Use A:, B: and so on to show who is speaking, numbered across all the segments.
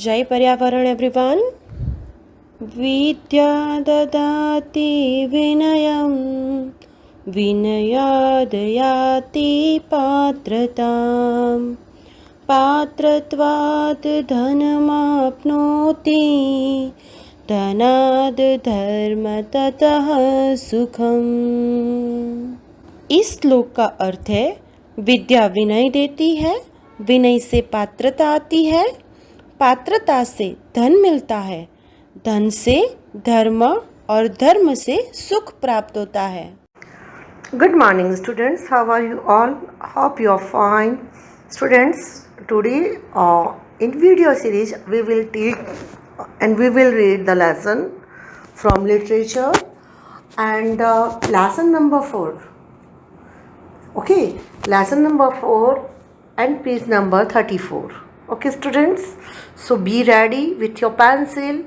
A: जय पर्यावरण एवरीवन। विद्या ददाति विनयं विनयाद् याति पात्रतां पात्रत्वात् धनमाप्नोति धनाद् धर्म ततः सुखम्। इस श्लोक का अर्थ है विद्या विनय देती है, विनय से पात्रता आती है, पात्रता से धन मिलता है, धन से धर्म और धर्म से सुख प्राप्त होता है।
B: Good morning students, how are you all? Hope you are fine. Students, today in video series we will teach and we will read the lesson from literature and lesson number 4. Okay, lesson number 4 and page number 34. Okay students, so be ready with your pencil,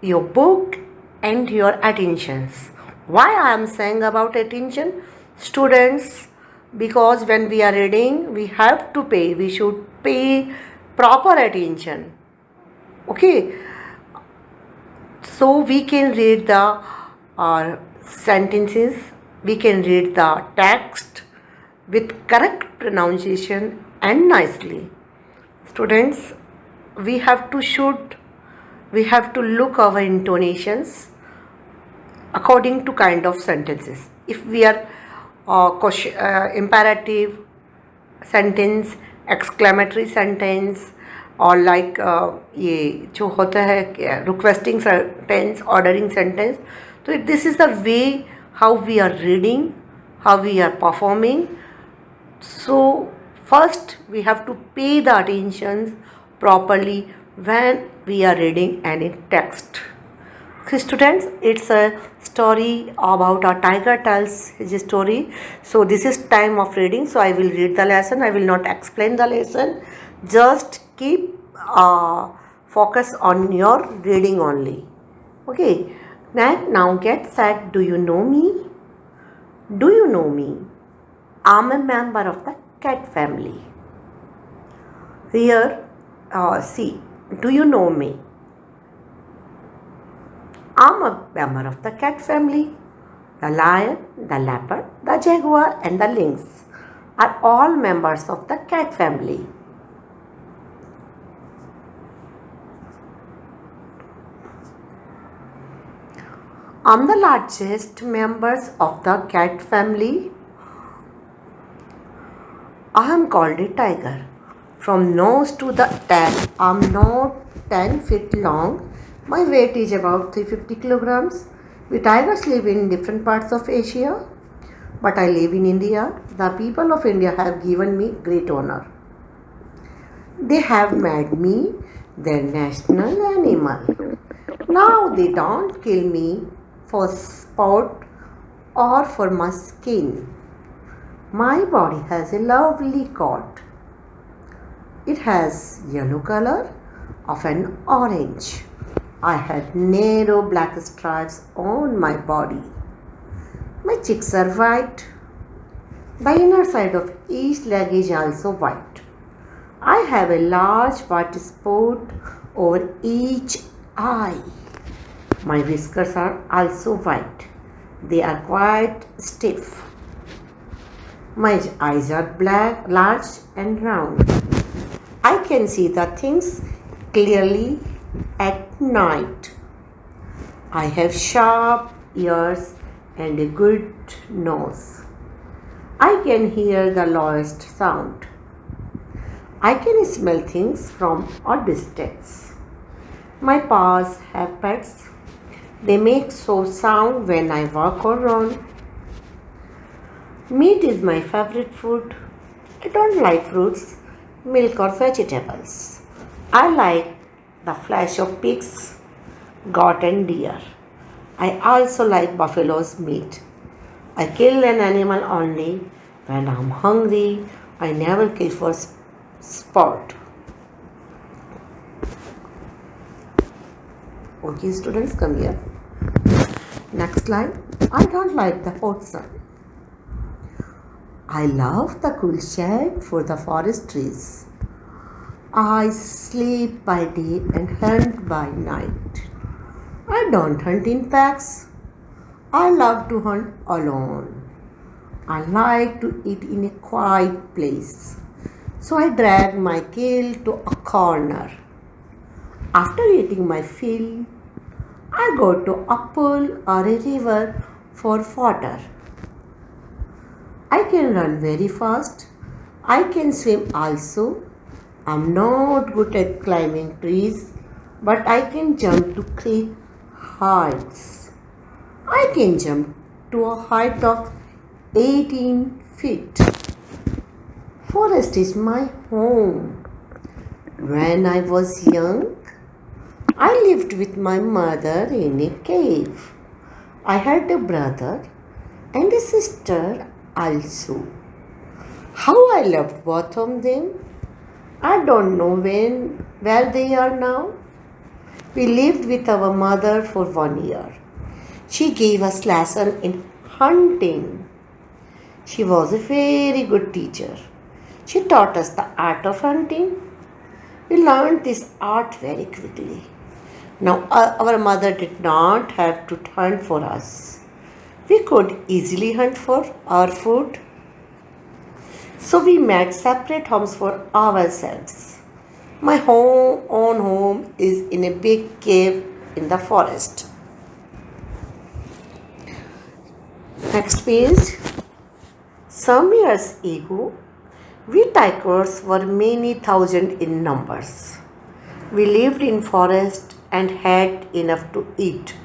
B: your book and your attentions. Why I am saying about attention? Students, because when we are reading we have to pay, we should pay proper attention. Okay, so we can read the sentences, we can read the text with correct pronunciation and nicely. Students, we have to look our intonations according to kind of sentences. If we are imperative sentence, exclamatory sentence और like ये जो होता है requesting sentence, ordering sentence, तो this is the way how we are reading, how we are performing. So first we have to pay the attention properly when we are reading any text. So students, it's a story about a tiger tells his story. So this is time of reading, so I will read the lesson. I will not explain the lesson. Just keep focus on your reading only. Okay, now get set. Do you know me? Do you know me? I'm a member of the cat family. Here, see, do you know me? I'm a member of the cat family. The lion, the leopard, the jaguar and the lynx are all members of the cat family. I'm the largest members of the cat family. I am called a tiger. From nose to the tail, I am not 10 feet long. My weight is about 350 kilograms. We tigers live in different parts of Asia, but I live in India. The people of India have given me great honor. They have made me their national animal. Now they don't kill me for sport or for my skin. My body has a lovely coat. It has yellow color of an orange. I had narrow black stripes on my body. My cheeks are white. The inner side of each leg is also white. I have a large white spot over each eye. My whiskers are also white. They are quite stiff. My eyes are black, large and round. I can see the things clearly at night. I have sharp ears and a good nose. I can hear the lowest sound. I can smell things from a distance. My paws have pets. They make so sound when I walk or run. Meat is my favorite food. I don't like fruits, milk or vegetables. I like the flesh of pigs, goat and deer. I also like buffalo's meat. I kill an animal only when I'm hungry. I never kill for sport. Okay students, come here. Next line. I don't like the hot sun. I love the cool shade for the forest trees. I sleep by day and hunt by night. I don't hunt in packs. I love to hunt alone. I like to eat in a quiet place. So I drag my kill to a corner. After eating my fill, I go to a pool or a river for water. I can run very fast. I can swim also. I'm not good at climbing trees, but I can jump to great heights. I can jump to a height of 18 feet. Forest is my home. When I was young, I lived with my mother in a cave. I had a brother and a sister also. How I loved both of them. I don't know where they are now. We lived with our mother for 1 year. She gave us lesson in hunting. She was a very good teacher. She taught us the art of hunting. We learned this art very quickly. Now our mother did not have to hunt for us. We could easily hunt for our food. So we made separate homes for ourselves. My own home is in a big cave in the forest. Next page. Some years ago, we tigers were many thousand in numbers. We lived in forest and had enough to eat.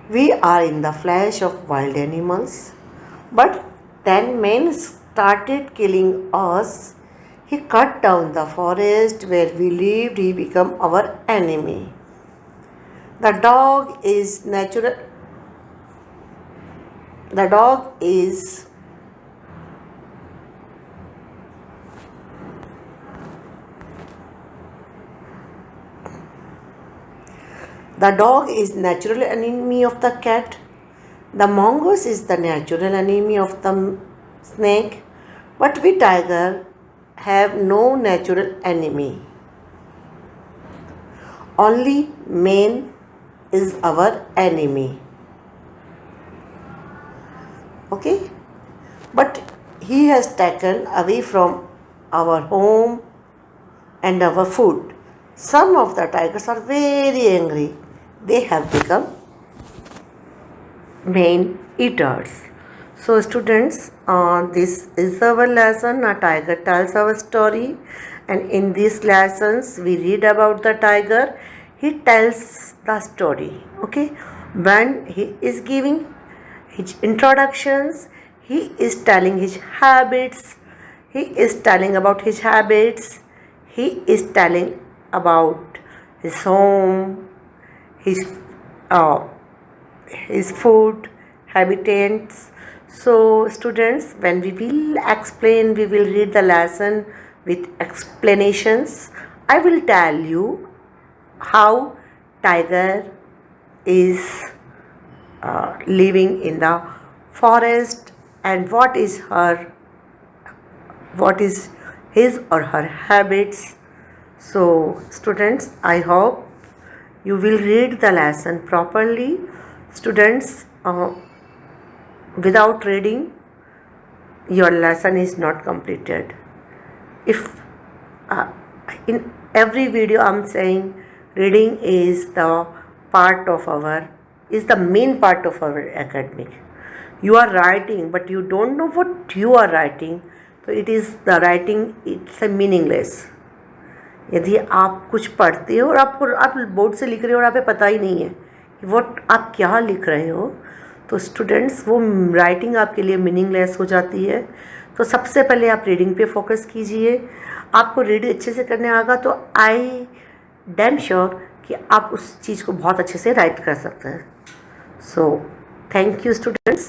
B: We are in the flesh of wild animals. But then man started killing us. He cut down the forest where we lived. He became our enemy. The dog is natural. The dog is natural enemy of the cat. The mongoose is the natural enemy of the snake. But we tiger have no natural enemy. Only man is our enemy. Okay? But he has taken away from our home and our food. Some of the tigers are very angry. They have become man eaters. So students, this is our lesson. A tiger tells our story, and in these lessons we read about the tiger. He tells the story. Okay, when he is giving his introductions, he is telling his habits. He is telling about his habits. He is telling about his home, his food, habitats. So students, when we will explain, we will read the lesson with explanations. I will tell you how tiger is living in the forest and what is his or her habits. So students, I hope you will read the lesson properly. Students, without reading, your lesson is not completed. If in every video I'm saying reading is the main part of our academic. You are writing, but you don't know what you are writing, so it's a meaningless. यदि आप कुछ पढ़ते हो और आप board से लिख रहे हो और आपको पता ही नहीं है कि what आप क्या लिख रहे हो, तो स्टूडेंट्स वो राइटिंग आपके लिए मीनिंगलेस हो जाती है. तो सबसे पहले आप रीडिंग पे फोकस कीजिए. आपको रीडिंग अच्छे से करने आएगा तो आई डैम श्योर कि आप उस चीज़ को बहुत अच्छे से राइट कर सकते हैं. So thank you students.